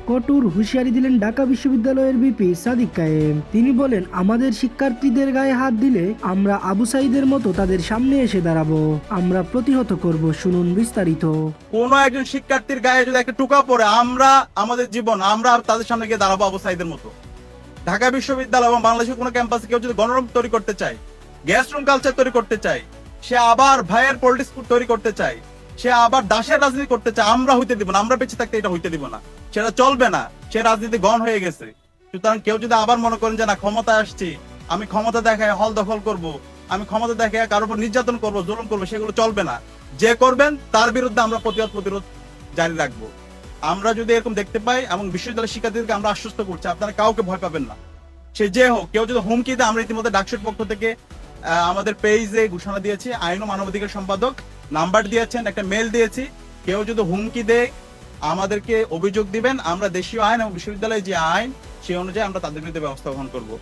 কঠোর হুঁশিয়ারি দিলেন ঢাকা বিশ্ববিদ্যালয়ের ভিপি সাদিক কায়েম। তিনি বলেন, আমাদের শিক্ষার্থীদের গায়ে হাত দিলে আমরা আবু সাঈদের মতো তাদের সামনে এসে দাঁড়াবো, আমরা প্রতিহত করব। শুনুন বিস্তারিত। কোন একজন শিক্ষার্থীর গায়ে যদি একটা টোকা পড়ে, আমরা আমাদের জীবন আমরা তাদের সামনে গিয়ে দাঁড়াবো আবু সাঈদের মতো। ঢাকা বিশ্ববিদ্যালয় এবং বাংলাদেশের কোনো ক্যাম্পাসে কেউ যদি গণরুম তৈরি করতে চায়, গ্যাস রুম কালচার তৈরি করতে চায়, সে আবার ভাইয়ের পলিটিক্স তৈরি করতে চায়, সে আবার দাসের রাজনীতি করতে চায়, আমরা হইতে দিব না। আমরা বেঁচে থাকতে এটা হইতে দিব না, সেটা চলবে না। সে রাজনীতি গণ হয়ে গেছে। সুতরাং কেউ যদি আবার মনে করেন যে না, ক্ষমতায় আসছি, আমি ক্ষমতা দেখায় হল দখল করব, আমি ক্ষমতা দেখায় কারোর উপর নির্যাতন করব, জুলুম করবো, সেগুলো চলবে না। যে করবেন তার বিরুদ্ধে আমরা প্রতিরোধ জারি রাখবো। আমরা যদি এরকম দেখতে পাই, এবং বিশ্ববিদ্যালয়ের শিক্ষার্থীদেরকে আমরা আশ্বস্ত করছি, আপনারা কাউকে ভয় পাবেন না। সে যে হোক, কেউ যদি হুমকি দেয়, আমরা ইতিমধ্যে ডাকসুর পক্ষ থেকে আমাদের পেজে ঘোষণা দিয়েছি, আইন ও মানবাধিকার সম্পাদক নাম্বার দিয়েছেন, একটা মেল দিয়েছি। কেউ যদি হুমকি দেয়, আমাদেরকে অভিযোগ দিবেন, আমরা দেশীয় আইন এবং বিশ্ববিদ্যালয়ের যে আইন, সেই অনুযায়ী আমরা তাদের বিরুদ্ধে ব্যবস্থা গ্রহণ করবো।